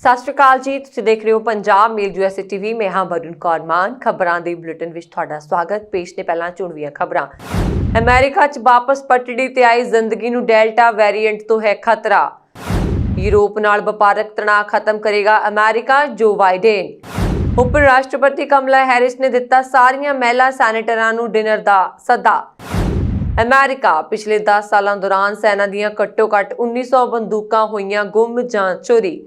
ਸਤਿ ਸ਼੍ਰੀ ਅਕਾਲ ਜੀ, ਤੁਸੀਂ ਦੇਖ ਰਹੇ ਹੋ ਪੰਜਾਬ ਮੇਲ USA TV। ਮੈਂ ਹਾਂ ਵਰੁਣ ਕੌਰ ਮਾਨ। ਖਬਰਾਂ ਦੇ ਬੁਲੇਟਿਨ ਵਿੱਚ ਤੁਹਾਡਾ ਸਵਾਗਤ। ਪੇਸ਼ ਨੇ ਪਹਿਲਾਂ ਚੁਣਵੀਆਂ ਖਬਰਾਂ। ਅਮਰੀਕਾ 'ਚ ਵਾਪਸ ਪਟੜੀ ਤੇ ਆਈ ਜ਼ਿੰਦਗੀ ਨੂੰ ਡੈਲਟਾ ਵੇਰੀਐਂਟ ਤੋਂ ਹੈ ਖਤਰਾ। ਯੂਰਪ ਨਾਲ ਵਪਾਰਕ ਤਣਾਅ ਖਤਮ ਕਰੇਗਾ ਅਮਰੀਕਾ, ਜੋ ਬਾਈਡਨ। ਉਪ ਰਾਸ਼ਟਰਪਤੀ ਕਮਲਾ ਹੈਰਿਸ ਨੇ ਦਿੱਤਾ ਸਾਰੀਆਂ ਮਹਿਲਾ ਸੈਨੇਟਰਾਂ ਨੂੰ ਡਿਨਰ ਦਾ ਸੱਦਾ। ਅਮਰੀਕਾ ਪਿਛਲੇ 10 ਸਾਲਾਂ ਦੌਰਾਨ ਸੈਨਾ ਦੀਆਂ ਘੱਟੋ-ਘੱਟ 1900 ਬੰਦੂਕਾਂ ਹੋਈਆਂ ਗੁੰਮ ਜਾਂ ਚੋਰੀ।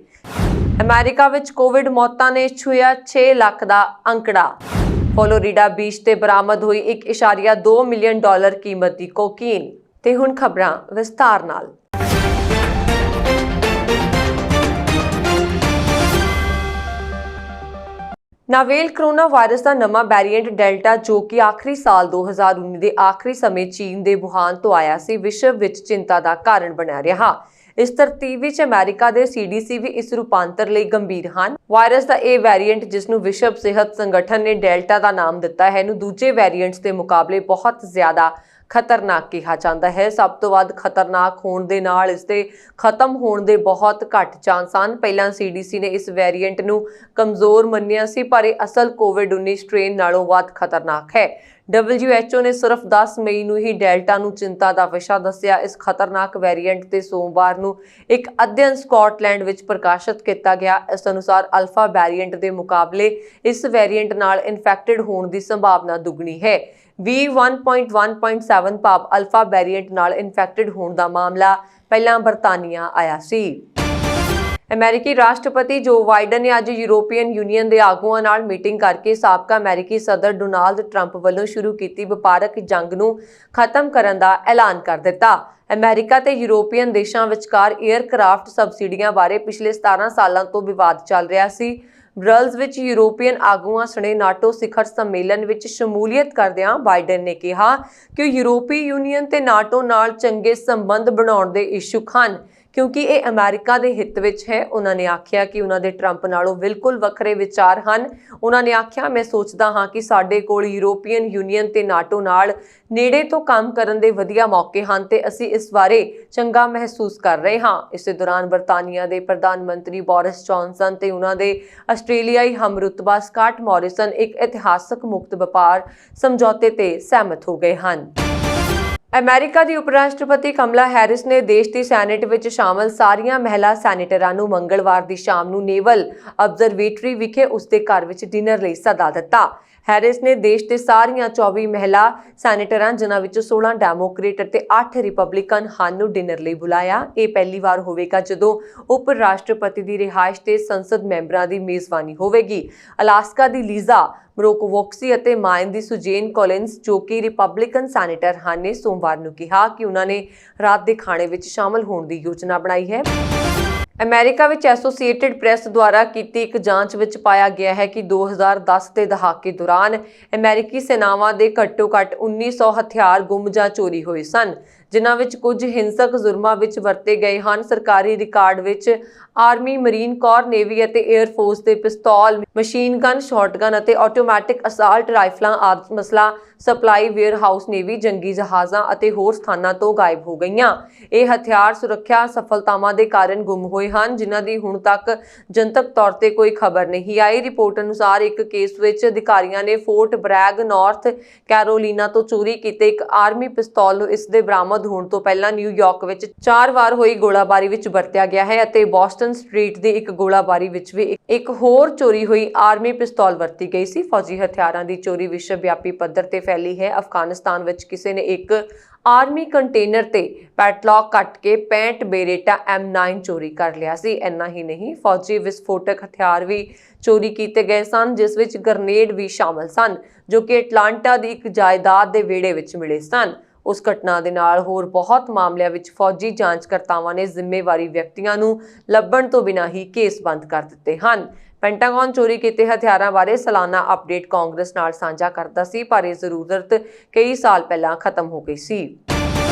ਅਮਰੀਕਾ ਵਿੱਚ ਕੋਵਿਡ ਮੌਤਾਂ ਨੇ ਛੂਹਿਆ 6 ਲੱਖ ਦਾ ਅੰਕੜਾ। ਫਲੋਰੀਡਾ ਬੀਚ ਤੇ ਬਰਾਮਦ ਹੋਈ 1.2 ਮਿਲੀਅਨ ਡਾਲਰ ਕੀਮਤ ਦੀ ਕੋਕੀਨ। ਤੇ ਹੁਣ ਖਬਰਾਂ ਵਿਸਤਾਰ ਨਾਲ। ਨੋਵੇਲ ਕੋਰੋਨਾ ਵਾਇਰਸ ਦਾ ਨਵਾਂ ਵੈਰੀਐਂਟ ਡੈਲਟਾ, ਜੋ ਕਿ ਆਖਰੀ ਸਾਲ 2019 ਦੇ ਆਖਰੀ ਸਮੇਂ ਚੀਨ ਦੇ ਵੁਹਾਨ ਤੋਂ ਆਇਆ ਸੀ, ਵਿਸ਼ਵ ਵਿੱਚ ਚਿੰਤਾ ਦਾ ਕਾਰਨ ਬਣਿਆ ਰਿਹਾ। ਇਸ ਤਰਤੀਬ ਵਿੱਚ ਅਮਰੀਕਾ ਦੇ CDC ਵੀ ਇਸ ਰੂਪਾਂਤਰ ਲਈ ਗੰਭੀਰ ਹਨ। ਵਾਇਰਸ ਦਾ ਇਹ ਵੈਰੀਐਂਟ, ਜਿਸ ਨੂੰ ਵਿਸ਼ਵ ਸਿਹਤ ਸੰਗਠਨ ਨੇ ਡੈਲਟਾ ਦਾ ਨਾਮ ਦਿੱਤਾ ਹੈ, ਨੂੰ ਦੂਜੇ ਵੈਰੀਐਂਟਸ ਦੇ ਮੁਕਾਬਲੇ ਬਹੁਤ ਜ਼ਿਆਦਾ ਖਤਰਨਾਕ ਕਿਹਾ ਜਾਂਦਾ ਹੈ। ਸਭ ਤੋਂ ਵੱਧ ਖਤਰਨਾਕ ਹੋਣ ਦੇ ਨਾਲ ਇਸ ਦੇ ਖਤਮ ਹੋਣ ਦੇ ਬਹੁਤ ਘੱਟ ਚਾਂਸ ਹਨ। ਪਹਿਲਾਂ CDC ਨੇ ਇਸ ਵੈਰੀਐਂਟ ਨੂੰ ਕਮਜ਼ੋਰ ਮੰਨਿਆ ਸੀ, ਪਰ ਇਹ ਅਸਲ ਕੋਵਿਡ-19 ਸਟ੍ਰੇਨ ਨਾਲੋਂ ਵੱਧ ਖਤਰਨਾਕ ਹੈ। WHO ਨੇ ਸਿਰਫ 10 ਮਈ ਨੂੰ ਹੀ ਡੈਲਟਾ ਨੂੰ ਚਿੰਤਾ ਦਾ ਵਿਸ਼ਾ ਦੱਸਿਆ। ਇਸ ਖਤਰਨਾਕ ਵੈਰੀਐਂਟ ਤੇ ਸੋਮਵਾਰ ਨੂੰ ਇੱਕ ਅਧਿਐਨ ਸਕਾਟਲੈਂਡ ਵਿੱਚ ਪ੍ਰਕਾਸ਼ਿਤ ਕੀਤਾ ਗਿਆ। ਇਸ ਅਨੁਸਾਰ ਅਲਫਾ ਵੈਰੀਐਂਟ ਦੇ ਮੁਕਾਬਲੇ ਇਸ ਵੈਰੀਐਂਟ ਨਾਲ ਇਨਫੈਕਟਡ ਹੋਣ ਦੀ ਸੰਭਾਵਨਾ ਦੁੱਗਣੀ ਹੈ। V1.1.7 ਭਾਵ ਅਲਫਾ ਵੈਰੀਐਂਟ ਨਾਲ ਇਨਫੈਕਟਡ ਹੋਣ ਦਾ ਮਾਮਲਾ ਪਹਿਲਾਂ ਬਰਤਾਨੀਆ ਆਇਆ ਸੀ। ਅਮਰੀਕੀ ਰਾਸ਼ਟਰਪਤੀ ਜੋ ਬਾਈਡਨ ਨੇ ਅੱਜ ਯੂਰੋਪੀਅਨ ਯੂਨੀਅਨ ਦੇ ਆਗੂਆਂ ਨਾਲ ਮੀਟਿੰਗ ਕਰਕੇ ਸਾਬਕਾ ਅਮਰੀਕੀ ਸਦਰ ਡੋਨਾਲਡ ਟਰੰਪ ਵੱਲੋਂ ਸ਼ੁਰੂ ਕੀਤੀ ਵਪਾਰਕ ਜੰਗ ਨੂੰ ਖਤਮ ਕਰਨ ਦਾ ਐਲਾਨ ਕਰ ਦਿੱਤਾ। ਅਮਰੀਕਾ ਤੇ ਯੂਰੋਪੀਅਨ ਦੇਸ਼ਾਂ ਵਿਚਕਾਰ ਏਅਰਕ੍ਰਾਫਟ ਸਬਸਿਡੀਆਂ ਬਾਰੇ ਪਿਛਲੇ 17 ਸਾਲਾਂ ਤੋਂ ਵਿਵਾਦ ਚੱਲ ਰਿਹਾ ਸੀ। ਬ੍ਰਸਲਜ਼ ਵਿੱਚ ਯੂਰੋਪੀਅਨ ਆਗੂਆਂ ਸਣੇ ਨਾਟੋ ਸਿਖਰ ਸੰਮੇਲਨ ਵਿੱਚ ਸ਼ਮੂਲੀਅਤ ਕਰਦਿਆਂ ਬਾਈਡਨ ਨੇ ਕਿਹਾ ਕਿ ਉਹ ਯੂਰਪੀ ਯੂਨੀਅਨ ਤੇ ਨਾਟੋ ਨਾਲ ਚੰਗੇ ਸੰਬੰਧ ਬਣਾਉਣ ਦੇ ਇਛੁਕ ਹਨ, ਕਿਉਂਕਿ ਇਹ ਅਮਰੀਕਾ ਦੇ ਹਿੱਤ ਵਿੱਚ ਹੈ। ਉਹਨਾਂ ਨੇ ਆਖਿਆ ਕਿ ਉਹਨਾਂ ਦੇ ਟਰੰਪ ਨਾਲੋਂ ਬਿਲਕੁਲ ਵੱਖਰੇ ਵਿਚਾਰ ਹਨ। ਉਹਨਾਂ ਨੇ ਆਖਿਆ, ਮੈਂ ਸੋਚਦਾ ਹਾਂ ਕਿ ਸਾਡੇ ਕੋਲ ਯੂਰੋਪੀਅਨ ਯੂਨੀਅਨ ਤੇ ਨਾਟੋ ਨਾਲ ਨੇੜੇ ਤੋਂ ਕੰਮ ਕਰਨ ਦੇ ਵਧੀਆ ਮੌਕੇ ਹਨ ਤੇ ਅਸੀਂ ਇਸ ਬਾਰੇ ਚੰਗਾ ਮਹਿਸੂਸ ਕਰ ਰਹੇ ਹਾਂ। ਇਸੇ ਦੌਰਾਨ ਬਰਤਾਨੀਆ ਦੇ ਪ੍ਰਧਾਨ ਮੰਤਰੀ ਬੋਰਿਸ ਜੌਨਸਨ ਤੇ ਉਹਨਾਂ ਦੇ ਆਸਟ੍ਰੇਲੀਆਈ ਹਮਰੁਤਬਾ ਸਕਾਟ ਮੋਰਿਸਨ ਇੱਕ ਇਤਿਹਾਸਕ ਮੁਕਤ ਵਪਾਰ ਸਮਝੌਤੇ ਤੇ ਸਹਿਮਤ ਹੋ ਗਏ ਹਨ। ਅਮਰੀਕਾ ਦੀ ਉਪ ਰਾਸ਼ਟਰਪਤੀ ਕਮਲਾ ਹੈਰਿਸ ਨੇ ਦੇਸ਼ ਦੀ ਸੈਨੇਟ ਵਿੱਚ ਸ਼ਾਮਲ ਸਾਰੀਆਂ ਮਹਿਲਾ ਸੈਨੇਟਰਾਂ ਨੂੰ ਮੰਗਲਵਾਰ ਦੀ ਸ਼ਾਮ ਨੂੰ ਨੇਵਲ ਅਬਜ਼ਰਵੇਟਰੀ ਵਿਖੇ ਉਸਦੇ ਘਰ ਵਿੱਚ ਡਿਨਰ ਲਈ ਸੱਦਾ ਦਿੱਤਾ। ਹੈਰਿਸ ਨੇ ਦੇਸ਼ ਦੇ ਸਾਰੀਆਂ 24 ਮਹਿਲਾ ਸੈਨੇਟਰਾਂ, ਜਿਨ੍ਹਾਂ ਵਿੱਚ 16 ਡੈਮੋਕ੍ਰੇਟ ਅਤੇ 8 ਰਿਪਬਲਿਕਨ ਹਨ, ਨੂੰ ਡਿਨਰ ਲਈ ਬੁਲਾਇਆ। ਇਹ ਪਹਿਲੀ ਵਾਰ ਹੋਵੇਗਾ ਜਦੋਂ ਉਪ ਰਾਸ਼ਟਰਪਤੀ ਦੀ ਰਿਹਾਇਸ਼ ਤੇ ਸੰਸਦ ਮੈਂਬਰਾਂ ਦੀ ਮੇਜ਼ਬਾਨੀ ਹੋਵੇਗੀ। ਅਲਾਸਕਾ ਦੀ ਲੀਜ਼ਾ ਮਰੋਕਵੋਕਸੀ ਅਤੇ ਮਾਈਨ ਦੀ ਸੁਜੇਨ ਕੋਲਿੰਸ, ਜੋ ਕਿ ਰਿਪਬਲਿਕਨ ਸੈਨੇਟਰ ਹਨ, ਨੇ ਸੋਮਵਾਰ ਨੂੰ ਕਿਹਾ ਕਿ ਉਹਨਾਂ ਨੇ ਰਾਤ ਦੇ ਖਾਣੇ ਵਿੱਚ ਸ਼ਾਮਲ ਹੋਣ ਦੀ ਯੋਜਨਾ ਬਣਾਈ ਹੈ। ਅਮਰੀਕਾ ਵਿੱਚ ਐਸੋਸੀਏਟਿਡ ਪ੍ਰੈਸ ਦੁਆਰਾ ਕੀਤੀ ਇੱਕ ਜਾਂਚ ਵਿੱਚ ਪਾਇਆ ਗਿਆ ਹੈ ਕਿ 2010 ਦੇ ਦਹਾਕੇ ਦੌਰਾਨ ਅਮਰੀਕੀ ਸੈਨਾਵਾਂ ਦੇ ਘੱਟੋ-ਘੱਟ 1900 ਹਥਿਆਰ ਗੁੰਮ ਜਾਂ ਚੋਰੀ ਹੋਏ ਸਨ, ਜਿਨ੍ਹਾਂ ਵਿੱਚ ਕੁਝ ਹਿੰਸਕ ਜ਼ੁਰਮਾਂ ਵਿੱਚ ਵਰਤੇ ਗਏ ਹਨ। ਸਰਕਾਰੀ ਰਿਕਾਰਡ ਵਿੱਚ ਆਰਮੀ, ਮਰੀਨ ਕੋਰ, ਨੇਵੀ ਅਤੇ 에ਅਰ ਫੋਰਸ ਦੇ ਪਿਸਤੌਲ, ਮਸ਼ੀਨ ਗਨ, ਸ਼ਾਟਗਨ ਅਤੇ ਆਟੋਮੈਟਿਕ ਅਸਾਲਟ ਰਾਈਫਲਾਂ ਆਦਿ ਮਸਲਾ ਸਪਲਾਈ ਵੇਅਰਹਾਊਸ, ਨੇਵੀ, ਜੰਗੀ ਜਹਾਜ਼ਾਂ ਅਤੇ ਹੋਰ ਸਥਾਨਾਂ ਤੋਂ ਗਾਇਬ ਹੋ ਗਈਆਂ। ਇਹ ਹਥਿਆਰ ਸੁਰੱਖਿਆ ਸਫਲਤਾਵਾਂ ਦੇ ਕਾਰਨ ਗੁੰਮ ਹੋਏ ਹਨ, ਜਿਨ੍ਹਾਂ ਦੀ ਹੁਣ ਤੱਕ ਜਨਤਕ ਤੌਰ ਤੇ ਕੋਈ ਖਬਰ ਨਹੀਂ ਆਈ। ਰਿਪੋਰਟ ਅਨੁਸਾਰ ਇੱਕ ਕੇਸ ਵਿੱਚ ਅਧਿਕਾਰੀਆਂ ਨੇ ਫੋਰਟ ਬ੍ਰੈਗ, ਨਾਰਥ ਕੈਰੋਲੀਨਾ ਤੋਂ ਚੋਰੀ ਕੀਤੇ ਇੱਕ ਆਰਮੀ ਪਿਸਤੌਲ ਨੂੰ ਇਸ ਦੇ ਬਰਾਮਦ ਹੋਣ ਤੋਂ ਪਹਿਲਾਂ ਨਿਊਯਾਰਕ ਵਿੱਚ 4 ਵਾਰ ਹੋਈ ਗੋਲਾਬਾਰੀ ਵਿੱਚ ਵਰਤਿਆ ਗਿਆ ਹੈ ਅਤੇ ਬੋਸਟਨ ਸਟਰੀਟ ਦੀ ਇੱਕ ਗੋਲਾਬਾਰੀ ਵਿੱਚ ਵੀ ਇੱਕ ਹੋਰ ਚੋਰੀ ਹੋਈ ਆਰਮੀ ਪਿਸਤੌਲ ਵਰਤੀ ਗਈ ਸੀ। ਫੌਜੀ ਹਥਿਆਰਾਂ ਦੀ ਚੋਰੀ ਵਿਸ਼ਵ ਵਿਆਪੀ ਪੱਧਰ ਤੇ ਫੈਲੀ ਹੈ। ਅਫਗਾਨਿਸਤਾਨ ਵਿੱਚ ਕਿਸੇ ਨੇ ਇੱਕ ਆਰਮੀ ਕੰਟੇਨਰ ਤੇ ਪੈਟਲੌਕ ਕੱਟ ਕੇ 65 ਬੇਰੇਟਾ M9 ਚੋਰੀ ਕਰ ਲਿਆ ਸੀ। ਇੰਨਾ ਹੀ ਨਹੀਂ, ਫੌਜੀ ਵਿਸਫੋਟਕ ਹਥਿਆਰ ਵੀ ਚੋਰੀ ਕੀਤੇ ਗਏ ਸਨ, ਜਿਸ ਵਿੱਚ ਗ੍ਰਨੇਡ ਵੀ ਸ਼ਾਮਲ ਸਨ, ਜੋ ਕਿ ਐਟਲਾਂਟਾ ਦੀ ਇੱਕ ਜਾਇਦਾਦ ਦੇ ਵਿਹੜੇ ਵਿੱਚ ਮਿਲੇ ਸਨ। ਉਸ ਘਟਨਾ ਦੇ ਨਾਲ ਹੋਰ ਬਹੁਤ ਮਾਮਲਿਆਂ ਵਿੱਚ ਫੌਜੀ ਜਾਂਚਕਰਤਾਵਾਂ ਨੇ ਜ਼ਿੰਮੇਵਾਰੀ ਵਿਅਕਤੀਆਂ ਨੂੰ ਲੱਭਣ ਤੋਂ ਬਿਨਾਂ ਹੀ ਕੇਸ ਬੰਦ ਕਰ ਦਿੱਤੇ ਹਨ। ਪੈਂਟਾਗਨ ਚੋਰੀ ਕੀਤੇ ਹਥਿਆਰਾਂ ਬਾਰੇ ਸਾਲਾਨਾ ਅਪਡੇਟ ਕਾਂਗਰਸ ਨਾਲ ਸਾਂਝਾ ਕਰਦਾ ਸੀ, ਪਰ ਇਹ ਜ਼ਰੂਰਤ ਕਈ ਸਾਲ ਪਹਿਲਾਂ ਖਤਮ ਹੋ ਗਈ ਸੀ।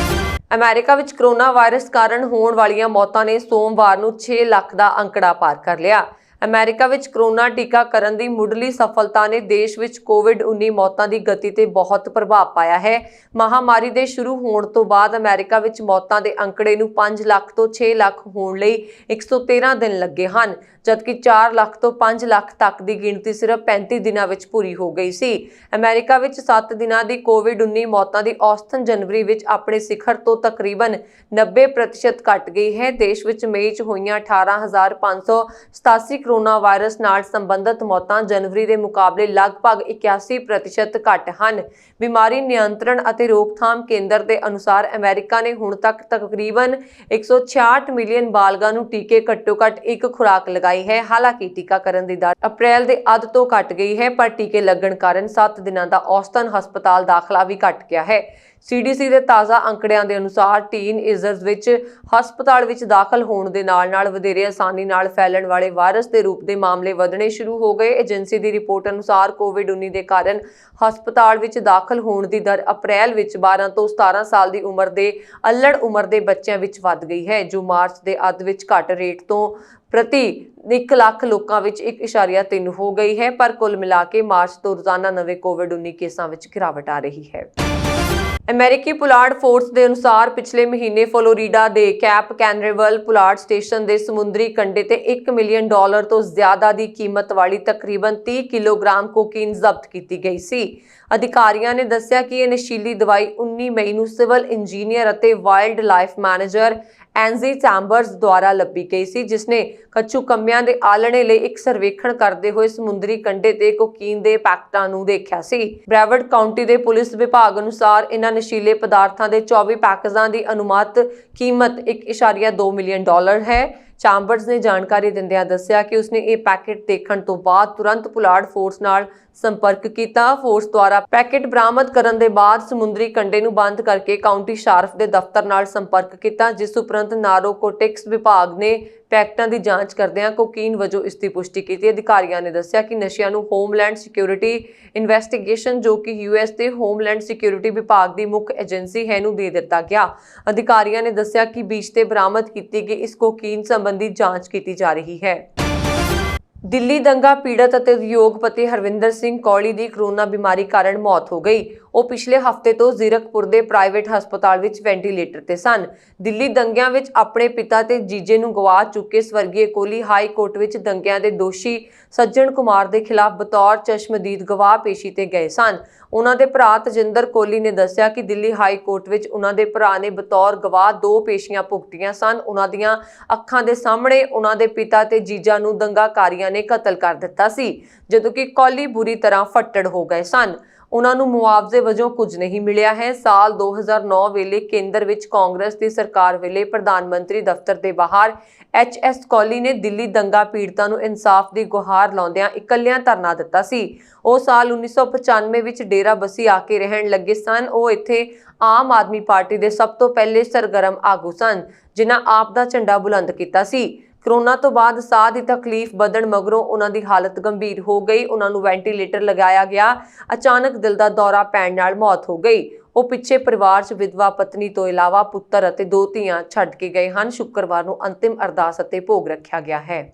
ਅਮਰੀਕਾ ਵਿੱਚ ਕੋਰੋਨਾ ਵਾਇਰਸ ਕਾਰਨ ਹੋਣ ਵਾਲੀਆਂ ਮੌਤਾਂ ਨੇ ਸੋਮਵਾਰ ਨੂੰ 6 ਲੱਖ ਦਾ ਅੰਕੜਾ ਪਾਰ ਕਰ ਲਿਆ। ਅਮਰੀਕਾ ਵਿੱਚ ਕਰੋਨਾ ਟੀਕਾਕਰਨ ਦੀ ਮੁੱਢਲੀ ਸਫਲਤਾ ਨੇ ਦੇਸ਼ ਵਿੱਚ ਕੋਵਿਡ-19 ਮੌਤਾਂ ਦੀ ਗਤੀ ਤੇ ਬਹੁਤ ਪ੍ਰਭਾਵ ਪਾਇਆ ਹੈ। ਮਹਾਮਾਰੀ ਦੇ ਸ਼ੁਰੂ ਹੋਣ ਤੋਂ ਬਾਅਦ ਅਮਰੀਕਾ ਵਿੱਚ ਮੌਤਾਂ ਦੇ ਅੰਕੜੇ ਨੂੰ 5 ਲੱਖ ਤੋਂ 6 ਲੱਖ ਹੋਣ ਲਈ 113 ਦਿਨ ਲੱਗੇ ਹਨ, ਜਦਕਿ 4 ਲੱਖ ਤੋਂ 5 ਲੱਖ ਤੱਕ ਦੀ ਗਿਣਤੀ ਸਿਰਫ 35 ਦਿਨਾਂ ਵਿੱਚ ਪੂਰੀ ਹੋ ਗਈ ਸੀ। ਅਮਰੀਕਾ ਵਿੱਚ 7 ਦਿਨਾਂ ਦੀ ਕੋਵਿਡ-19 ਮੌਤਾਂ ਦੀ ਔਸਤਨ ਜਨਵਰੀ ਵਿੱਚ ਆਪਣੇ ਸਿਖਰ ਤੋਂ ਤਕਰੀਬਨ 90% ਘਟ ਗਈ ਹੈ। ਦੇਸ਼ ਵਿੱਚ ਮਈ 'ਚ ਹੋਈਆਂ 18,587 ਕੋਰੋਨਾ ਵਾਇਰਸ ਨਾਲ ਸੰਬੰਧਿਤ ਮੌਤਾਂ ਜਨਵਰੀ ਦੇ ਮੁਕਾਬਲੇ ਲਗਭਗ 81% ਘੱਟ ਹਨ। ਬਿਮਾਰੀ ਨਿਯੰਤਰਣ ਅਤੇ ਰੋਕਥਾਮ ਕੇਂਦਰ ਦੇ ਅਨੁਸਾਰ ਅਮਰੀਕਾ ਨੇ ਹੁਣ ਤੱਕ ਤਕਰੀਬਨ 166 ਮਿਲੀਅਨ ਬਾਲਗਾਂ ਨੂੰ ਟੀਕੇ ਘੱਟੋ-ਘੱਟ ਇੱਕ ਖੁਰਾਕ ਲਗਾਈ ਹੈ। ਹਾਲਾਂਕਿ ਟੀਕਾਕਰਨ ਦੀ ਦਰ ਅਪ੍ਰੈਲ ਦੇ ਅੱਧ ਤੋਂ ਘਟ ਗਈ ਹੈ, ਪਰ ਟੀਕੇ ਲੱਗਣ ਕਾਰਨ 7 ਦਿਨਾਂ ਦਾ ਔਸਤਨ ਹਸਪਤਾਲ ਦਾਖਲਾ ਵੀ ਘਟ ਗਿਆ ਹੈ। CDC ਦੇ ਤਾਜ਼ਾ ਅੰਕੜਿਆਂ ਦੇ ਅਨੁਸਾਰ ਟੀਨਏਜਰਸ ਵਿੱਚ ਹਸਪਤਾਲ ਵਿੱਚ ਦਾਖਲ ਹੋਣ ਦੇ ਨਾਲ-ਨਾਲ ਵਧੇਰੇ ਆਸਾਨੀ ਨਾਲ ਫੈਲਣ ਵਾਲੇ ਵਾਇਰਸ ਦੇ ਰੂਪ ਦੇ ਮਾਮਲੇ ਵਧਣੇ ਸ਼ੁਰੂ ਹੋ ਗਏ। ਏਜੰਸੀ ਦੀ ਰਿਪੋਰਟ ਅਨੁਸਾਰ ਕੋਵਿਡ-19 ਦੇ ਕਾਰਨ ਹਸਪਤਾਲ ਵਿੱਚ ਦਾਖਲ ਹੋਣ ਦੀ ਦਰ ਅਪ੍ਰੈਲ ਵਿੱਚ 12 ਤੋਂ 17 ਸਾਲ ਦੀ ਉਮਰ ਦੇ ਅੱਲੜ ਉਮਰ ਦੇ ਬੱਚਿਆਂ ਵਿੱਚ ਵੱਧ ਗਈ ਹੈ, ਜੋ ਮਾਰਚ ਦੇ ਅੱਧ ਵਿੱਚ ਘੱਟ ਰੇਟ ਤੋਂ ਪ੍ਰਤੀ 1 ਲੱਖ ਲੋਕਾਂ ਵਿੱਚ 1.3 ਹੋ ਗਈ ਹੈ। ਪਰ ਕੁੱਲ ਮਿਲਾ ਕੇ ਮਾਰਚ ਤੋਂ ਰੋਜ਼ਾਨਾ ਨਵੇਂ ਕੋਵਿਡ-19 ਕੇਸਾਂ ਵਿੱਚ ਗਿਰਾਵਟ ਆ ਰਹੀ ਹੈ। ਅਮਰੀਕੀ ਪੁਲਾੜ ਫੋਰਸ ਦੇ ਅਨੁਸਾਰ ਪਿਛਲੇ ਮਹੀਨੇ ਫਲੋਰੀਡਾ ਦੇ ਕੈਪ ਕੈਨਰੇਵਲ ਪੁਲਾੜ ਸਟੇਸ਼ਨ ਦੇ ਸਮੁੰਦਰੀ ਕੰਢੇ ਤੇ $1 ਮਿਲੀਅਨ ਤੋਂ ਜ਼ਿਆਦਾ ਦੀ ਕੀਮਤ ਵਾਲੀ ਤਕਰੀਬਨ 30 ਕਿਲੋਗ੍ਰਾਮ ਕੋਕੀਨ ਜ਼ਬਤ ਕੀਤੀ ਗਈ ਸੀ। ਅਧਿਕਾਰੀਆਂ ਨੇ ਦੱਸਿਆ ਕਿ ਇਹ ਨਸ਼ੀਲੀ ਦਵਾਈ 19 ਮਈ ਨੂੰ ਸਿਵਲ ਇੰਜੀਨੀਅਰ ਅਤੇ wildlife manager NG Chambers ਦੁਆਰਾ ਲੱਭੀ ਗਈ ਸੀ, ਜਿਸਨੇ ਕੱਛੂ-ਕੰਮਿਆਂ ਦੇ ਆਲਣੇ ਲਈ ਇੱਕ ਸਰਵੇਖਣ ਕਰਦੇ ਹੋਏ ਸਮੁੰਦਰੀ ਕੰਢੇ ਤੇ ਕੋਕੀਨ ਦੇ ਪੈਕਟਾਂ ਨੂੰ ਦੇਖਿਆ ਸੀ। ਬ੍ਰੈਵਰਡ ਕਾਉਂਟੀ ਦੇ ਪੁਲਿਸ ਵਿਭਾਗ ਅਨੁਸਾਰ ਇਹਨਾਂ ਨਸ਼ੀਲੇ ਪਦਾਰਥਾਂ ਦੇ 24 ਪੈਕੇਜਾਂ ਦੀ ਅਨੁਮਾਨਿਤ ਕੀਮਤ $1.2 ਮਿਲੀਅਨ ਹੈ। ਚੈਂਬਰਸ ਨੇ ਜਾਣਕਾਰੀ ਦਿੰਦਿਆਂ ਦੱਸਿਆ ਕਿ ਉਸਨੇ ਇਹ ਪੈਕੇਟ ਦੇਖਣ ਤੋਂ ਬਾਅਦ ਤੁਰੰਤ ਪੁਲਾੜ ਫੋਰਸ ਨਾਲ ਸੰਪਰਕ ਕੀਤਾ। ਫੋਰਸ ਦੁਆਰਾ ਪੈਕੇਟ ਬਰਾਮਦ ਕਰਨ ਦੇ ਬਾਅਦ ਸਮੁੰਦਰੀ ਕੰਢੇ ਨੂੰ ਬੰਦ ਕਰਕੇ ਕਾਉਂਟੀ ਸ਼ਾਰਫ ਦੇ ਦਫ਼ਤਰ ਨਾਲ ਸੰਪਰਕ ਕੀਤਾ, ਜਿਸ ਉਪਰੰਤ ਨਾਰਕੋਟਿਕਸ ਵਿਭਾਗ ਨੇ ਪੈਕਟਾਂ ਦੀ ਜਾਂਚ ਕਰਦਿਆਂ ਕੋਕੀਨ ਵਜੋਂ ਇਸ ਦੀ ਪੁਸ਼ਟੀ ਕੀਤੀ। ਅਧਿਕਾਰੀਆਂ ਨੇ ਦੱਸਿਆ ਕਿ ਨਸ਼ਿਆਂ ਨੂੰ ਹੋਮਲੈਂਡ ਸਿਕਿਉਰਿਟੀ ਇਨਵੈਸਟੀਗੇਸ਼ਨ, ਜੋ ਕਿ US ਦੇ ਹੋਮਲੈਂਡ ਸਿਕਿਉਰਿਟੀ ਵਿਭਾਗ ਦੀ ਮੁੱਖ ਏਜੰਸੀ ਹੈ, ਨੂੰ ਦੇ ਦਿੱਤਾ ਗਿਆ। ਅਧਿਕਾਰੀਆਂ ਨੇ ਦੱਸਿਆ ਕਿ ਬੀਚ ਤੇ ਬਰਾਮਦ ਕੀਤੀ ਗਈ ਇਸ ਕੋਕੀਨ ਸੰਬੰਧੀ ਜਾਂਚ ਕੀਤੀ ਜਾ ਰਹੀ ਹੈ। ਦਿੱਲੀ ਦੰਗਾ ਪੀੜਤ ਅਤੇ ਉਦਯੋਗਪਤੀ ਹਰਵਿੰਦਰ ਸਿੰਘ ਕੌਲੀ ਦੀ ਕਰੋਨਾ ਬਿਮਾਰੀ ਕਾਰਨ ਮੌਤ ਹੋ ਗਈ। ਉਹ ਪਿਛਲੇ ਹਫ਼ਤੇ ਤੋਂ ਜ਼ੀਰਕਪੁਰ ਦੇ ਪ੍ਰਾਈਵੇਟ ਹਸਪਤਾਲ ਵਿੱਚ ਵੈਂਟੀਲੇਟਰ ਤੇ ਸਨ। ਦਿੱਲੀ ਦੰਗਿਆਂ ਵਿੱਚ ਆਪਣੇ ਪਿਤਾ ਤੇ ਜੀਜੇ ਨੂੰ ਗਵਾ ਚੁੱਕੇ ਸਵਰਗੀ ਕੋਹਲੀ ਹਾਈ ਕੋਰਟ ਵਿੱਚ ਦੰਗਿਆਂ ਦੇ ਦੋਸ਼ੀ ਸੱਜਣ ਕੁਮਾਰ ਦੇ ਖਿਲਾਫ ਬਤੌਰ ਚਸ਼ਮਦੀਦ ਗਵਾਹ ਪੇਸ਼ੀ ਤੇ ਗਏ ਸਨ। ਉਹਨਾਂ ਦੇ ਭਰਾ ਤਜਿੰਦਰ ਕੋਹਲੀ ਨੇ ਦੱਸਿਆ ਕਿ ਦਿੱਲੀ ਹਾਈ ਕੋਰਟ ਵਿੱਚ ਉਹਨਾਂ ਦੇ ਭਰਾ ਨੇ ਬਤੌਰ ਗਵਾਹ 2 ਪੇਸ਼ੀਆਂ ਭੁਗਤੀਆਂ ਸਨ। ਉਹਨਾਂ ਦੀਆਂ ਅੱਖਾਂ ਦੇ ਸਾਹਮਣੇ ਉਹਨਾਂ ਦੇ ਪਿਤਾ ਤੇ ਜੀਜਾ ਨੂੰ ਦੰਗਾਕਾਰੀਆਂ ਨੇ ਕਤਲ ਕਰ ਦਿੱਤਾ ਸੀ, ਜਦੋਂ ਕਿ ਕੋਹਲੀ ਬੁਰੀ ਤਰ੍ਹਾਂ ਫੱਟੜ ਹੋ ਗਏ ਸਨ। ਉਹਨਾਂ ਨੂੰ ਮੁਆਵਜ਼ੇ ਵਜੋਂ ਕੁਝ ਨਹੀਂ ਮਿਲਿਆ ਹੈ। ਸਾਲ 2009 ਵੇਲੇ ਕੇਂਦਰ ਵਿੱਚ ਕਾਂਗਰਸ ਦੀ ਸਰਕਾਰ ਵੇਲੇ ਪ੍ਰਧਾਨ ਮੰਤਰੀ ਦਫ਼ਤਰ ਦੇ ਬਾਹਰ HS ਕੋਹਲੀ ਨੇ ਦਿੱਲੀ ਦੰਗਾ ਪੀੜਤਾਂ ਨੂੰ ਇਨਸਾਫ ਦੀ ਗੁਹਾਰ ਲਾਉਂਦਿਆਂ ਇਕੱਲਿਆਂ ਧਰਨਾ ਦਿੱਤਾ ਸੀ। ਉਹ ਸਾਲ 1995 ਵਿੱਚ ਡੇਰਾ ਬੱਸੀ ਆ ਕੇ ਰਹਿਣ ਲੱਗੇ ਸਨ। ਉਹ ਇੱਥੇ ਆਮ ਆਦਮੀ ਪਾਰਟੀ ਦੇ ਸਭ ਤੋਂ ਪਹਿਲੇ ਸਰਗਰਮ ਆਗੂ ਸਨ, ਜਿਨ੍ਹਾਂ ਆਪ ਦਾ ਝੰਡਾ ਬੁਲੰਦ ਕੀਤਾ ਸੀ। ਕਰੋਨਾ ਤੋਂ ਬਾਅਦ ਸਾਹ ਦੀ ਤਕਲੀਫ ਵਧਣ ਮਗਰੋਂ ਉਹਨਾਂ ਦੀ ਹਾਲਤ ਗੰਭੀਰ ਹੋ ਗਈ। ਉਹਨਾਂ ਨੂੰ ਵੈਂਟੀਲੇਟਰ ਲਗਾਇਆ ਗਿਆ। ਅਚਾਨਕ ਦਿਲ ਦਾ ਦੌਰਾ ਪੈਣ ਨਾਲ ਮੌਤ ਹੋ ਗਈ। ਉਹ ਪਿੱਛੇ ਪਰਿਵਾਰ 'ਚ ਵਿਧਵਾ ਪਤਨੀ ਤੋਂ ਇਲਾਵਾ ਪੁੱਤਰ ਅਤੇ 2 ਧੀਆਂ ਛੱਡ ਕੇ ਗਏ ਹਨ। ਸ਼ੁੱਕਰਵਾਰ ਨੂੰ ਅੰਤਿਮ ਅਰਦਾਸ ਅਤੇ ਭੋਗ ਰੱਖਿਆ ਗਿਆ ਹੈ।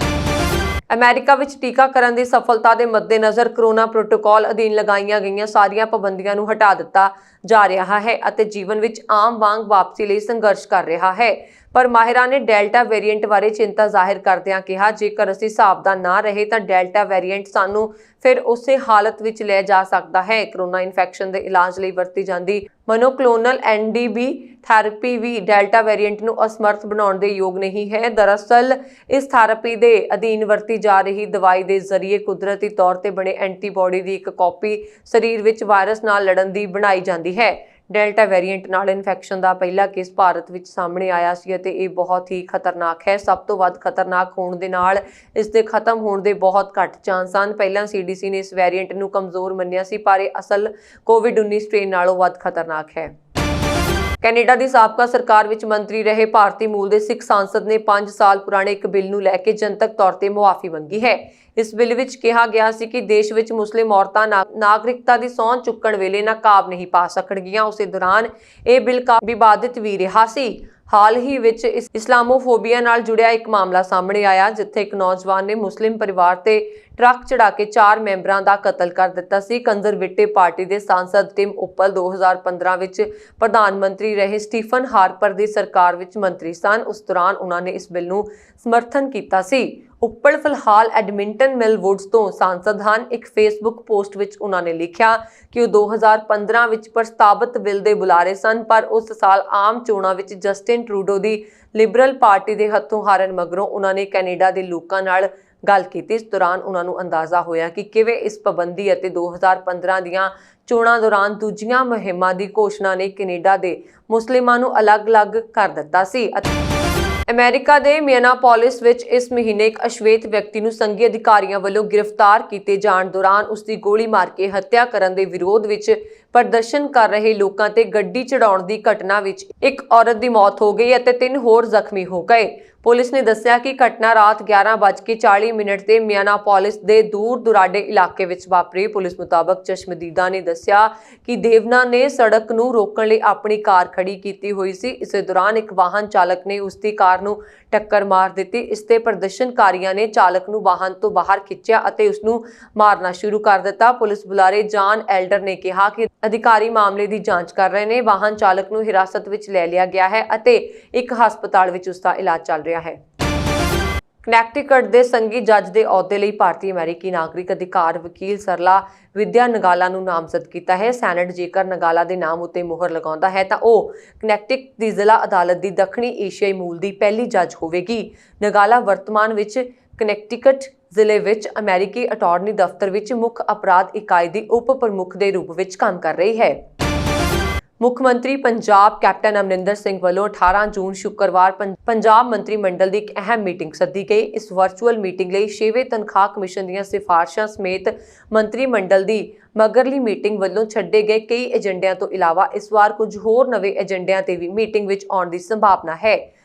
ਅਮਰੀਕਾ ਵਿੱਚ ਟੀਕਾਕਰਨ ਦੀ ਸਫਲਤਾ ਦੇ ਮੱਦੇਨਜ਼ਰ ਕਰੋਨਾ ਪ੍ਰੋਟੋਕਾਲ ਅਧੀਨ ਲਗਾਈਆਂ ਗਈਆਂ ਸਾਰੀਆਂ ਪਾਬੰਦੀਆਂ ਨੂੰ ਹਟਾ ਦਿੱਤਾ ਜਾ ਰਿਹਾ ਹੈ ਅਤੇ ਜੀਵਨ ਵਿੱਚ ਆਮ ਵਾਂਗ ਵਾਪਸੀ ਲਈ ਸੰਘਰਸ਼ ਕਰ ਰਿਹਾ ਹੈ। ਪਰ ਮਾਹਿਰਾਂ ਨੇ ਡੈਲਟਾ ਵੇਰੀਐਂਟ ਬਾਰੇ ਚਿੰਤਾ ਜ਼ਾਹਿਰ ਕਰਦਿਆਂ ਕਿਹਾ, ਜੇਕਰ ਅਸੀਂ ਸਾਵਧਾਨ ਨਾ ਰਹੇ ਤਾਂ ਡੈਲਟਾ ਵੇਰੀਐਂਟ ਸਾਨੂੰ ਫਿਰ ਉਸੇ ਹਾਲਤ ਵਿੱਚ ਲੈ ਜਾ ਸਕਦਾ ਹੈ। ਕਰੋਨਾ ਇਨਫੈਕਸ਼ਨ ਦੇ ਇਲਾਜ ਲਈ ਵਰਤੀ ਜਾਂਦੀ ਮੋਨੋਕਲੋਨਲ NDB ਥੈਰੇਪੀ ਵੀ ਡੈਲਟਾ ਵੇਰੀਐਂਟ ਨੂੰ ਅਸਮਰਥ ਬਣਾਉਣ ਦੇ ਯੋਗ ਨਹੀਂ ਹੈ। ਦਰਅਸਲ ਇਸ ਥੈਰੇਪੀ ਦੇ ਅਧੀਨ ਵਰਤੀ ਜਾ ਰਹੀ ਦਵਾਈ ਦੇ ਜ਼ਰੀਏ ਕੁਦਰਤੀ ਤੌਰ ਤੇ ਬਣੇ ਐਂਟੀਬਾਡੀ ਦੀ ਇੱਕ ਕਾਪੀ ਸਰੀਰ ਵਿੱਚ ਵਾਇਰਸ ਨਾਲ ਲੜਨ ਦੀ ਬਣਾਈ ਜਾਂਦੀ ਹੈ। ਡੈਲਟਾ ਵੇਰੀਐਂਟ ਨਾਲ ਇਨਫੈਕਸ਼ਨ ਦਾ ਪਹਿਲਾ ਕੇਸ ਭਾਰਤ ਵਿੱਚ ਸਾਹਮਣੇ ਆਇਆ ਸੀ ਅਤੇ ਇਹ ਬਹੁਤ ਹੀ ਖਤਰਨਾਕ ਹੈ। ਸਭ ਤੋਂ ਵੱਧ ਖਤਰਨਾਕ ਹੋਣ ਦੇ ਨਾਲ ਇਸ ਦੇ ਖਤਮ ਹੋਣ ਦੇ ਬਹੁਤ ਘੱਟ ਚਾਂਸ ਹਨ। ਪਹਿਲਾਂ CDC ਨੇ ਇਸ ਵੇਰੀਐਂਟ ਨੂੰ ਕਮਜ਼ੋਰ ਮੰਨਿਆ ਸੀ, ਪਰ ਇਹ ਅਸਲ ਕੋਵਿਡ-19 ਸਟ੍ਰੇਨ ਨਾਲੋਂ ਵੱਧ ਖਤਰਨਾਕ ਹੈ। ਕੈਨੇਡਾ ਦੀ ਸਾਬਕਾ ਸਰਕਾਰ ਵਿੱਚ ਮੰਤਰੀ ਰਹੇ ਭਾਰਤੀ ਮੂਲ ਦੇ ਸਿੱਖ ਸਾਂਸਦ ਨੇ 5 ਸਾਲ ਪੁਰਾਣੇ ਇੱਕ ਬਿੱਲ ਨੂੰ ਲੈ ਕੇ ਜਨਤਕ ਤੌਰ ਤੇ ਮੁਆਫੀ ਮੰਗੀ ਹੈ। ਇਸ ਬਿੱਲ ਵਿੱਚ ਕਿਹਾ ਗਿਆ ਸੀ ਕਿ ਦੇਸ਼ ਵਿੱਚ ਮੁਸਲਿਮ ਔਰਤਾਂ ਨਾਗਰਿਕਤਾ ਦੀ ਸਹੁੰ ਚੁੱਕਣ ਵੇਲੇ ਨਕਾਬ ਨਹੀਂ ਪਾ ਸਕਣਗੀਆਂ। ਉਸੇ ਦੌਰਾਨ ਇਹ ਬਿੱਲ ਕਾਫੀ ਵਿਵਾਦਿਤ ਵੀ ਰਿਹਾ ਸੀ। ਹਾਲ ਹੀ ਵਿੱਚ ਇਸਲਾਮੋਫੋਬੀਆ ਨਾਲ ਜੁੜਿਆ ਇੱਕ ਮਾਮਲਾ ਸਾਹਮਣੇ ਆਇਆ, ਜਿੱਥੇ ਇੱਕ ਨੌਜਵਾਨ ਨੇ ਮੁਸਲਿਮ ਪਰਿਵਾਰ ਤੇ ਟਰੱਕ ਚੜਾ ਕੇ 4 ਮੈਂਬਰਾਂ ਦਾ ਕਤਲ ਕਰ ਦਿੱਤਾ ਸੀ। ਕੰਜ਼ਰਵੇਟਿਵ ਪਾਰਟੀ ਦੇ ਸਾਂਸਦ ਟਿਮ ਉੱਪਲ 2015 ਵਿੱਚ ਪ੍ਰਧਾਨ ਮੰਤਰੀ ਰਹੇ ਸਟੀਫਨ ਹਾਰਪਰ ਦੀ ਸਰਕਾਰ ਵਿੱਚ ਮੰਤਰੀ ਸਨ। ਉਸ ਦੌਰਾਨ ਉਹਨਾਂ ਨੇ ਇਸ ਬਿੱਲ ਨੂੰ ਸਮਰਥਨ ਕੀਤਾ ਸੀ। ਉੱਪਲ ਫਿਲਹਾਲ ਐਡਮਿੰਟਨ ਮਿਲ ਵੁੱਡਸ ਤੋਂ ਸਾਂਸਦ ਹਨ। ਇੱਕ ਫੇਸਬੁੱਕ ਪੋਸਟ ਵਿੱਚ ਉਹਨਾਂ ਨੇ ਲਿਖਿਆ ਕਿ ਉਹ 2015 ਵਿੱਚ ਪ੍ਰਸਤਾਵਿਤ ਬਿੱਲ ਦੇ ਬੁਲਾਰੇ ਸਨ, ਪਰ ਉਸ ਸਾਲ ਆਮ ਚੋਣਾਂ ਵਿੱਚ ਜਸਟਿਨ ਟਰੂਡੋ ਦੀ ਲਿਬਰਲ ਪਾਰਟੀ ਦੇ ਹੱਥੋਂ ਹਾਰਨ ਮਗਰੋਂ ਉਹਨਾਂ ਨੇ ਕੈਨੇਡਾ ਦੇ ਲੋਕਾਂ ਨਾਲ ਗੱਲ ਕੀਤੀ। ਇਸ ਦੌਰਾਨ ਉਹਨਾਂ ਨੂੰ ਅੰਦਾਜ਼ਾ ਹੋਇਆ ਕਿ ਕਿਵੇਂ ਇਸ ਪਾਬੰਦੀ ਅਤੇ 2015 ਦੀਆਂ ਚੋਣਾਂ ਦੌਰਾਨ ਦੂਜੀਆਂ ਮੁਹਿੰਮਾਂ ਦੀ ਘੋਸ਼ਣਾ ਨੇ ਕੈਨੇਡਾ ਦੇ ਮੁਸਲਿਮਾਂ ਨੂੰ ਅਲੱਗ-ਅਲੱਗ ਕਰ ਦਿੱਤਾ ਸੀ। ਅਮਰੀਕਾ ਦੇ ਮਿਆਨਾਪੋਲਿਸ ਵਿੱਚ ਇਸ ਮਹੀਨੇ ਇੱਕ ਅਸ਼ਵੇਤ ਵਿਅਕਤੀ ਨੂੰ ਸੰਘੀ ਅਧਿਕਾਰੀਆਂ ਵੱਲੋਂ ਗ੍ਰਿਫਤਾਰ ਕੀਤੇ ਜਾਣ ਦੌਰਾਨ ਉਸ ਦੀ ਗੋਲੀ ਮਾਰ ਕੇ ਹੱਤਿਆ ਕਰਨ ਦੇ ਵਿਰੋਧ ਵਿੱਚ ਪ੍ਰਦਰਸ਼ਨ ਕਰ ਰਹੇ ਲੋਕਾਂ ਤੇ ਗੱਡੀ ਚੜਾਉਣ ਦੀ ਘਟਨਾ ਵਿੱਚ ਇੱਕ ਔਰਤ ਦੀ ਮੌਤ ਹੋ ਗਈ ਅਤੇ 3 ਹੋਰ ਜ਼ਖਮੀ ਹੋ ਗਏ। ਪੁਲਿਸ ਨੇ ਦੱਸਿਆ ਕਿ ਘਟਨਾ ਰਾਤ 11:40 ਤੇ ਮਿਆਨਾਪੋਲਿਸ ਦੇ ਦੂਰ ਦੁਰਾਡੇ ਇਲਾਕੇ ਵਿੱਚ ਵਾਪਰੀ। ਪੁਲਿਸ ਮੁਤਾਬਕ ਚਸ਼ਮਦੀਦਾਂ ਨੇ ਦੱਸਿਆ ਕਿ ਦੇਵਨਾ ਨੇ ਸੜਕ ਨੂੰ ਰੋਕਣ ਲਈ ਆਪਣੀ ਕਾਰ ਖੜੀ ਕੀਤੀ ਹੋਈ ਸੀ। ਇਸੇ ਦੌਰਾਨ ਇੱਕ ਵਾਹਨ ਚਾਲਕ ਨੇ ਉਸ ਦੀ ਕਾਰ ਨੂੰ ਟੱਕਰ ਮਾਰ ਦਿੱਤੀ। ਇਸ ਤੇ ਪ੍ਰਦਰਸ਼ਨਕਾਰੀਆਂ ਨੇ ਚਾਲਕ ਨੂੰ ਵਾਹਨ ਤੋਂ ਬਾਹਰ ਖਿੱਚਿਆ ਅਤੇ ਉਸ ਨੂੰ ਮਾਰਨਾ ਸ਼ੁਰੂ ਕਰ ਦਿੱਤਾ। ਪੁਲਿਸ ਬੁਲਾਰੇ ਜਾਨ ਐਲਡਰ ਨੇ ਕਿਹਾ ਕਿ ਅਧਿਕਾਰੀ ਮਾਮਲੇ ਦੀ ਜਾਂਚ ਕਰ ਰਹੇ ਨੇ। ਵਾਹਨ ਚਾਲਕ ਨੂੰ ਹਿਰਾਸਤ ਵਿੱਚ ਲੈ ਲਿਆ ਗਿਆ ਹੈ ਅਤੇ ਇੱਕ ਹਸਪਤਾਲ ਵਿੱਚ ਉਸ ਦਾ ਇਲਾਜ ਚੱਲ ਰਿਹਾ ਹੈ। ਕਨੈਕਟੀਕਟ ਦੇ ਸੰਘੀ ਜੱਜ ਦੇ ਅਹੁਦੇ ਲਈ ਭਾਰਤੀ ਅਮਰੀਕੀ ਨਾਗਰਿਕ ਅਧਿਕਾਰ ਵਕੀਲ ਸਰਲਾ ਵਿਦਿਆ ਨਗਾਲਾ ਨੂੰ ਨਾਮਜ਼ਦ ਕੀਤਾ ਹੈ। ਸੈਨੇਟ ਜੇਕਰ ਨਗਾਲਾ ਦੇ ਨਾਮ ਉੱਤੇ ਮੁਹਰ ਲਗਾਉਂਦਾ ਹੈ ਤਾਂ ਉਹ ਕਨੈਕਟਿਕਟ ਦੀ ਜ਼ਿਲ੍ਹਾ ਅਦਾਲਤ ਦੀ ਦੱਖਣੀ ਏਸ਼ੀਆਈ ਮੂਲ ਦੀ ਪਹਿਲੀ ਜੱਜ ਹੋਵੇਗੀ। ਨਗਾਲਾ ਵਰਤਮਾਨ ਵਿੱਚ ਕਨੈਕਟੀਕਟ ਜ਼ਿਲ੍ਹੇ ਵਿੱਚ ਅਮਰੀਕੀ ਅਟਾਰਨੀ ਦਫ਼ਤਰ ਵਿੱਚ ਮੁੱਖ ਅਪਰਾਧ ਇਕਾਈ ਦੀ ਉਪ ਪ੍ਰਮੁੱਖ ਦੇ ਰੂਪ ਵਿੱਚ ਕੰਮ ਕਰ ਰਹੀ ਹੈ। ਮੁੱਖ ਮੰਤਰੀ ਪੰਜਾਬ ਕੈਪਟਨ ਅਮਰਿੰਦਰ ਸਿੰਘ ਵੱਲੋਂ 18 ਜੂਨ ਸ਼ੁੱਕਰਵਾਰ ਪੰਜਾਬ ਮੰਤਰੀ ਮੰਡਲ ਦੀ ਇੱਕ ਅਹਿਮ ਮੀਟਿੰਗ ਸੱਦੀ ਗਈ। ਇਸ ਵਰਚੁਅਲ ਮੀਟਿੰਗ ਲਈ 6ਵੇਂ ਤਨਖਾਹ ਕਮਿਸ਼ਨ ਦੀਆਂ ਸਿਫਾਰਸ਼ਾਂ ਸਮੇਤ ਮੰਤਰੀ ਮੰਡਲ ਦੀ ਮਗਰਲੀ ਮੀਟਿੰਗ ਵੱਲੋਂ ਛੱਡੇ ਗਏ ਕਈ ਏਜੰਡਿਆਂ ਤੋਂ ਇਲਾਵਾ ਇਸ ਵਾਰ ਕੁਝ ਹੋਰ ਨਵੇਂ ਏਜੰਡਿਆਂ ਤੇ ਵੀ ਮੀਟਿੰਗ ਵਿੱਚ ਆਉਣ ਦੀ ਸੰਭਾਵਨਾ ਹੈ।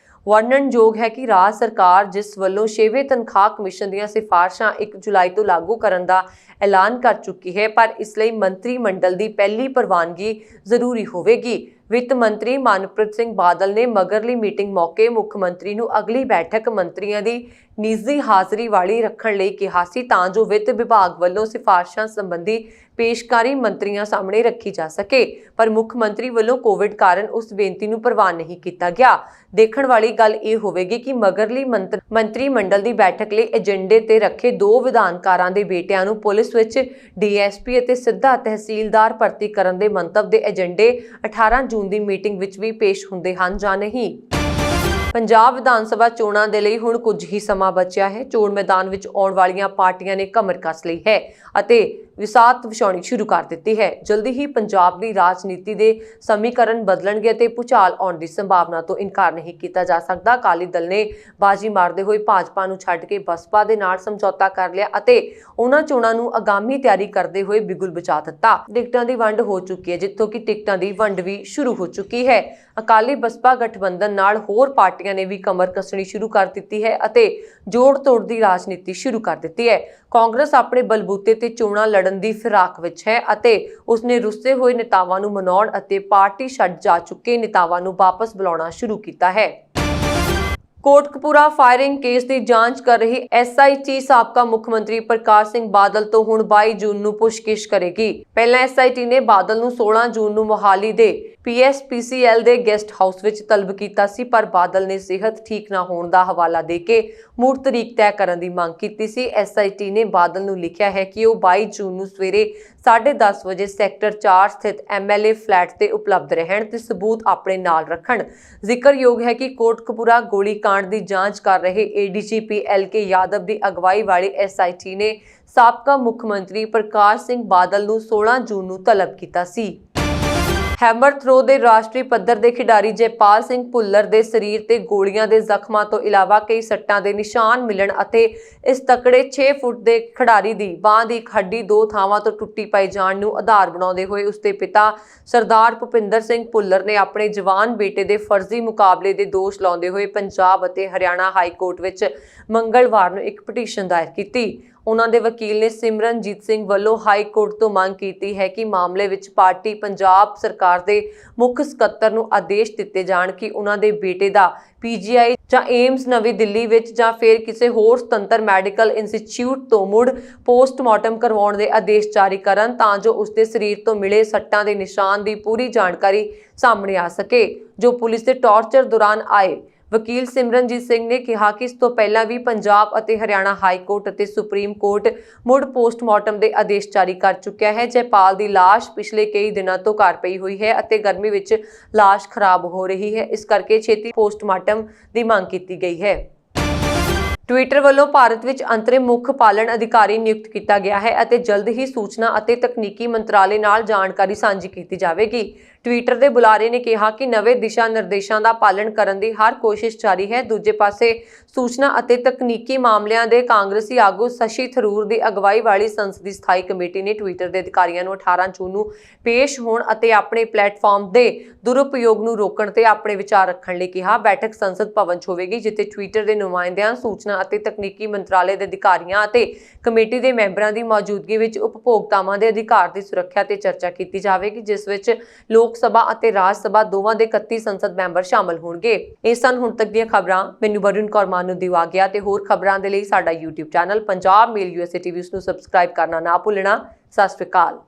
ਵਰਣਨਯੋਗ ਹੈ ਕਿ ਰਾਜ ਸਰਕਾਰ ਜਿਸ ਵੱਲੋਂ 6ਵੇਂ ਤਨਖਾਹ ਕਮਿਸ਼ਨ ਦੀਆਂ ਸਿਫਾਰਸ਼ਾਂ 1 ਜੁਲਾਈ ਤੋਂ ਲਾਗੂ ਕਰਨ ਦਾ ਐਲਾਨ ਕਰ ਚੁੱਕੀ ਹੈ, ਪਰ ਇਸ ਲਈ ਮੰਤਰੀ ਮੰਡਲ ਦੀ ਪਹਿਲੀ ਪ੍ਰਵਾਨਗੀ ਜ਼ਰੂਰੀ ਹੋਵੇਗੀ। ਵਿੱਤ ਮੰਤਰੀ ਮਨਪ੍ਰੀਤ ਸਿੰਘ ਬਾਦਲ ਨੇ ਮਗਰਲੀ ਮੀਟਿੰਗ ਮੌਕੇ ਮੁੱਖ ਮੰਤਰੀ ਨੂੰ ਅਗਲੀ ਬੈਠਕ ਮੰਤਰੀਆਂ ਦੀ ਨਿੱਜੀ ਹਾਜ਼ਰੀ ਵਾਲੀ ਰੱਖਣ ਲਈ ਕਿਹਾ ਸੀ, ਤਾਂ ਜੋ ਵਿੱਤ ਵਿਭਾਗ ਵੱਲੋਂ ਸਿਫਾਰਸ਼ਾਂ ਸੰਬੰਧੀ ਪੇਸ਼ਕਾਰੀ ਮੰਤਰੀਆਂ ਸਾਹਮਣੇ ਰੱਖੀ ਜਾ ਸਕੇ, ਪਰ ਮੁੱਖ ਮੰਤਰੀ ਵੱਲੋਂ ਕੋਵਿਡ ਕਾਰਨ ਉਸ ਬੇਨਤੀ ਨੂੰ ਪ੍ਰਵਾਨ ਨਹੀਂ ਕੀਤਾ ਗਿਆ। ਦੇਖਣ ਵਾਲੀ ਗੱਲ ਇਹ ਹੋਵੇਗੀ ਕਿ ਮਗਰਲੀ ਮੰਤਰੀ ਮੰਡਲ ਦੀ ਬੈਠਕ ਲਈ ਏਜੰਡੇ ਤੇ ਰੱਖੇ 2 ਵਿਧਾਨਕਾਰਾਂ ਦੇ ਬੇਟਿਆਂ ਨੂੰ ਪੁਲਿਸ ਵਿੱਚ ਡੀਐਸਪੀ ਅਤੇ ਸਿੱਧਾ ਤਹਿਸੀਲਦਾਰ ਭਰਤੀ ਕਰਨ ਦੇ ਮੰਤਵ ਦੇ ਏਜੰਡੇ 18 ਜੂਨ ਦੀ ਮੀਟਿੰਗ ਵਿੱਚ ਵੀ ਪੇਸ਼ ਹੁੰਦੇ ਹਨ ਜਾਂ ਨਹੀਂ। ਪੰਜਾਬ ਵਿਧਾਨ ਸਭਾ ਚੋਣਾਂ ਦੇ ਲਈ ਹੁਣ ਕੁਝ ਹੀ ਸਮਾਂ ਬਚਿਆ ਹੈ। ਚੋਣ ਮੈਦਾਨ ਵਿੱਚ ਆਉਣ ਵਾਲੀਆਂ ਪਾਰਟੀਆਂ ਨੇ ਕਮਰ ਕੱਸ ਲਈ ਹੈ ਅਤੇ ਵਿਸਾਤ ਵਿਛਾਉਣੀ ਸ਼ੁਰੂ ਕਰ ਦਿੱਤੀ ਹੈ। ਜਲਦੀ ਹੀ ਪੰਜਾਬ ਦੀ ਰਾਜਨੀਤੀ ਦੇ ਸਮੀਕਰਨ ਬਦਲਣਗੇ ਤੇ ਭੁਚਾਲ ਆਉਣ ਦੀ ਸੰਭਾਵਨਾ ਤੋਂ ਇਨਕਾਰ ਨਹੀਂ ਕੀਤਾ ਜਾ ਸਕਦਾ। ਅਕਾਲੀ ਦਲ ਨੇ ਬਾਜੀ ਮਾਰਦੇ ਹੋਏ ਭਾਜਪਾ ਨੂੰ ਛੱਡ ਕੇ ਬਸਪਾ ਦੇ ਨਾਲ ਸਮਝੌਤਾ ਕਰ ਲਿਆ ਅਤੇ ਉਹਨਾਂ ਚੋਣਾਂ ਨੂੰ ਆਗਾਮੀ ਤਿਆਰੀ ਕਰਦੇ ਹੋਏ ਬਿਗੁਲ ਬਚਾ ਦਿੱਤਾ। ਟਿਕਟਾਂ ਦੀ ਵੰਡ ਹੋ ਚੁੱਕੀ ਹੈ, ਜਿੱਥੋਂ ਕਿ ਟਿਕਟਾਂ ਦੀ ਵੰਡ ਵੀ ਸ਼ੁਰੂ ਹੋ ਚੁੱਕੀ ਹੈ। ਅਕਾਲੀ ਬਸਪਾ ਗਠਬੰਧਨ ਨਾਲ ਹੋਰ ਪਾਰਟੀਆਂ ਨੇ ਵੀ ਕਮਰ ਕੱਸਣੀ ਸ਼ੁਰੂ ਕਰ ਦਿੱਤੀ ਹੈ ਅਤੇ ਜੋੜ ਤੋੜ ਦੀ ਰਾਜਨੀਤੀ ਸ਼ੁਰੂ ਕਰ ਦਿੱਤੀ ਹੈ। ਕਾਂਗਰਸ ਆਪਣੇ ਬਲਬੂਤੇ ਤੇ ਚੋਣਾਂ ਲੜਨ ਦੀ ਫਿਰਾਕ ਵਿੱਚ ਹੈ ਅਤੇ ਉਸਨੇ ਰੁੱਸੇ ਹੋਏ ਨੇਤਾਵਾਂ ਨੂੰ ਮਨਾਉਣ ਅਤੇ ਪਾਰਟੀ ਛੱਡ ਜਾ ਚੁੱਕੇ ਨੇਤਾਵਾਂ ਨੂੰ ਵਾਪਸ ਬੁਲਾਉਣਾ ਸ਼ੁਰੂ ਕੀਤਾ ਹੈ। ਕੋਟਕਪੂਰਾ ਫਾਇਰਿੰਗ ਕੇਸ ਦੀ ਜਾਂਚ ਕਰ ਰਹੀ ਐਸਆਈਟੀ ਸਾਬਕਾ ਮੁੱਖ ਮੰਤਰੀ ਪ੍ਰਕਾਸ਼ ਸਿੰਘ ਬਾਦਲ ਤੋਂ ਹੁਣ 22 ਜੂਨ ਨੂੰ ਪੁੱਛਗਿੱਛ ਕਰੇਗੀ। ਪਹਿਲਾਂ ਐਸਆਈਟੀ ਨੇ ਬਾਦਲ ਨੂੰ 16 ਜੂਨ ਨੂੰ ਮੋਹਾਲੀ ਦੇ PSPCL ਦੇ ਗੈਸਟ ਹਾਊਸ ਵਿੱਚ ਤਲਬ ਕੀਤਾ ਸੀ, ਪਰ ਬਾਦਲ ਨੇ ਸਿਹਤ ਠੀਕ ਨਾ ਹੋਣ ਦਾ ਹਵਾਲਾ ਦੇ ਕੇ ਮੁੜ ਤਰੀਕ ਤੈਅ ਕਰਨ ਦੀ ਮੰਗ ਕੀਤੀ ਸੀ। ਐਸਆਈਟੀ ਨੇ ਬਾਦਲ ਨੂੰ ਲਿਖਿਆ ਹੈ ਕਿ ਉਹ 22 ਜੂਨ ਨੂੰ ਸਵੇਰੇ 10:30 ਵਜੇ ਸੈਕਟਰ 4 ਸਥਿਤ MLA ਫਲੈਟ ਤੇ ਉਪਲਬਧ ਰਹਿਣ ਤੇ ਸਬੂਤ ਆਪਣੇ ਨਾਲ ਰੱਖਣ। ਜ਼ਿਕਰਯੋਗ ਹੈ ਕਿ ਕੋਟਕਪੂਰਾ ਗੋਲੀकांड ਦੀ ਜਾਂਚ ਕਰ ਰਹੇ ADGP LK ਯਾਦਵ ਦੀ ਅਗਵਾਈ ਵਾਲੀ ਐਸਆਈਟੀ ਨੇ ਸਾਬਕਾ ਮੁੱਖ ਮੰਤਰੀ ਪ੍ਰਕਾਸ਼ ਸਿੰਘ ਬਾਦਲ ਨੂੰ 16 ਜੂਨ ਨੂੰ ਤਲਬ ਕੀਤਾ ਸੀ। ਹੈਮਰ ਥਰੋ ਦੇ ਰਾਸ਼ਟਰੀ ਪੱਧਰ ਦੇ ਖਿਡਾਰੀ ਜੈਪਾਲ ਸਿੰਘ ਭੁੱਲਰ ਦੇ ਸਰੀਰ ਤੇ ਗੋਲੀਆਂ ਦੇ ਜ਼ਖਮਾਂ ਤੋਂ ਇਲਾਵਾ ਕਈ ਸੱਟਾਂ ਦੇ ਨਿਸ਼ਾਨ ਮਿਲਣ ਅਤੇ ਇਸ ਤਕੜੇ 6 ਫੁੱਟ ਦੇ ਖਿਡਾਰੀ ਦੀ ਬਾਂਹ ਦੀ ਇੱਕ ਹੱਡੀ 2 ਥਾਵਾਂ ਤੋਂ ਟੁੱਟੀ ਪਾਈ ਜਾਣ ਨੂੰ ਆਧਾਰ ਬਣਾਉਂਦੇ ਹੋਏ ਉਸਦੇ ਪਿਤਾ ਸਰਦਾਰ ਭੁਪਿੰਦਰ ਸਿੰਘ ਭੁੱਲਰ ਨੇ ਆਪਣੇ ਜਵਾਨ ਬੇਟੇ ਦੇ ਫਰਜ਼ੀ ਮੁਕਾਬਲੇ ਦੇ ਦੋਸ਼ ਲਾਉਂਦੇ ਹੋਏ ਪੰਜਾਬ ਅਤੇ ਹਰਿਆਣਾ ਹਾਈ ਕੋਰਟ ਵਿੱਚ ਮੰਗਲਵਾਰ ਨੂੰ ਇੱਕ ਪਟੀਸ਼ਨ ਦਾਇਰ ਕੀਤੀ। ਉਹਨਾਂ ਦੇ ਵਕੀਲ ਨੇ ਸਿਮਰਨਜੀਤ ਸਿੰਘ ਵੱਲੋਂ ਹਾਈ ਕੋਰਟ ਤੋਂ ਮੰਗ ਕੀਤੀ ਹੈ ਕਿ ਮਾਮਲੇ ਵਿੱਚ ਪਾਰਟੀ ਪੰਜਾਬ ਸਰਕਾਰ ਦੇ ਮੁੱਖ ਸਕੱਤਰ ਨੂੰ ਆਦੇਸ਼ ਦਿੱਤੇ ਜਾਣ ਕਿ ਉਹਨਾਂ ਦੇ ਬੇਟੇ ਦਾ PGI ਜਾਂ ਏਮਸ ਨਵੀਂ ਦਿੱਲੀ ਵਿੱਚ ਜਾਂ ਫਿਰ ਕਿਸੇ ਹੋਰ ਸੁਤੰਤਰ ਮੈਡੀਕਲ ਇੰਸਟੀਚਿਊਟ ਤੋਂ ਮੁੜ ਪੋਸਟਮਾਰਟਮ ਕਰਵਾਉਣ ਦੇ ਆਦੇਸ਼ ਜਾਰੀ ਕਰਨ ਤਾਂ ਜੋ ਉਸ ਦੇ ਸਰੀਰ ਤੋਂ ਮਿਲੇ ਸੱਟਾਂ ਦੇ ਨਿਸ਼ਾਨ ਦੀ ਪੂਰੀ ਜਾਣਕਾਰੀ ਸਾਹਮਣੇ ਆ ਸਕੇ ਜੋ ਪੁਲਿਸ ਦੇ ਟਾਰਚਰ ਦੌਰਾਨ ਆਏ। ਵਕੀਲ ਸਿਮਰਨਜੀਤ ਸਿੰਘ ਨੇ ਕਿਹਾ ਕਿ ਇਸ ਤੋਂ ਪਹਿਲਾਂ ਵੀ ਪੰਜਾਬ ਅਤੇ ਹਰਿਆਣਾ ਹਾਈ ਕੋਰਟ ਅਤੇ ਸੁਪਰੀਮ ਕੋਰਟ ਮੁੜ ਪੋਸਟਮਾਰਟਮ ਦੇ ਆਦੇਸ਼ ਜਾਰੀ ਕਰ ਚੁੱਕਿਆ ਹੈ। ਜੈਪਾਲ ਦੀ ਲਾਸ਼ ਪਿਛਲੇ ਕਈ ਦਿਨਾਂ ਤੋਂ ਘਰ ਪਈ ਹੋਈ ਹੈ ਅਤੇ ਗਰਮੀ ਵਿੱਚ ਲਾਸ਼ ਖਰਾਬ ਹੋ ਰਹੀ ਹੈ, ਇਸ ਕਰਕੇ ਛੇਤੀ ਪੋਸਟਮਾਰਟਮ ਦੀ ਮੰਗ ਕੀਤੀ ਗਈ ਹੈ। ਟਵਿੱਟਰ ਵੱਲੋਂ ਭਾਰਤ ਵਿੱਚ ਅੰਤਰਿਮ ਮੁੱਖ ਪਾਲਣ ਅਧਿਕਾਰੀ ਨਿਯੁਕਤ ਕੀਤਾ ਗਿਆ ਹੈ ਅਤੇ ਜਲਦ ਹੀ ਸੂਚਨਾ ਅਤੇ ਤਕਨੀਕੀ ਮੰਤਰਾਲੇ ਨਾਲ ਜਾਣਕਾਰੀ ਸਾਂਝੀ ਕੀਤੀ ਜਾਵੇਗੀ। ਟਵਿੱਟਰ ਦੇ ਬੁਲਾਰੇ ਨੇ ਕਿਹਾ ਕਿ ਨਵੇਂ ਦਿਸ਼ਾ ਨਿਰਦੇਸ਼ਾਂ ਦਾ ਪਾਲਣ ਕਰਨ ਦੀ ਹਰ ਕੋਸ਼ਿਸ਼ ਜਾਰੀ ਹੈ। ਦੂਜੇ ਪਾਸੇ ਸੂਚਨਾ ਅਤੇ ਤਕਨੀਕੀ ਮਾਮਲਿਆਂ ਦੇ ਕਾਂਗਰਸੀ ਆਗੂ ਸ਼ਸ਼ੀ ਥਰੂਰ ਦੀ ਅਗਵਾਈ ਵਾਲੀ ਸੰਸਦੀ ਸਥਾਈ ਕਮੇਟੀ ਨੇ ਟਵਿੱਟਰ ਦੇ ਅਧਿਕਾਰੀਆਂ ਨੂੰ 18 ਜੂਨ ਨੂੰ ਪੇਸ਼ ਹੋਣ ਅਤੇ ਆਪਣੇ ਪਲੇਟਫਾਰਮ ਦੇ ਦੁਰਉਪਯੋਗ ਨੂੰ ਰੋਕਣ ਤੇ ਆਪਣੇ ਵਿਚਾਰ ਰੱਖਣ ਲਈ ਕਿਹਾ। ਬੈਠਕ ਸੰਸਦ ਭਵਨ 'ਚ ਹੋਵੇਗੀ ਜਿੱਥੇ ਟਵਿੱਟਰ ਦੇ ਨੁਮਾਇੰਦਿਆਂ, ਸੂਚਨਾ ਅਤੇ ਤਕਨੀਕੀ ਮੰਤਰਾਲੇ ਦੇ ਅਧਿਕਾਰੀਆਂ ਅਤੇ ਕਮੇਟੀ ਦੇ ਮੈਂਬਰਾਂ ਦੀ ਮੌਜੂਦਗੀ ਵਿੱਚ ਉਪਭੋਗਤਾਵਾਂ ਦੇ ਅਧਿਕਾਰ ਦੀ ਸੁਰੱਖਿਆ ਤੇ ਚਰਚਾ ਕੀਤੀ ਜਾਵੇਗੀ, ਜਿਸ ਵਿੱਚ ਲੋਕ ਸਭਾ ਅਤੇ ਰਾਜ ਸਭਾ ਦੋਵਾਂ ਦੇ 31 ਸੰਸਦ ਮੈਂਬਰ ਸ਼ਾਮਲ ਹੋਣਗੇ। ਇਹ ਸਨ ਹੁਣ ਤੱਕ ਦੀਆਂ ਖਬਰਾਂ। ਮੈਨੂੰ ਵਰੁਣ ਕੌਰ ਮਾਨ ਨੂੰ ਦਿਵਾ ਗਿਆ ਤੇ ਹੋਰ ਖਬਰਾਂ ਦੇ ਲਈ ਸਾਡਾ YouTube ਚੈਨਲ ਪੰਜਾਬ ਮੇਲ USA TV ਨੂੰ ਸਬਸਕ੍ਰਾਈਬ ਕਰਨਾ ਨਾ ਭੁੱਲਣਾ। ਸਤਿ ਸ਼੍ਰੀ ਅਕਾਲ।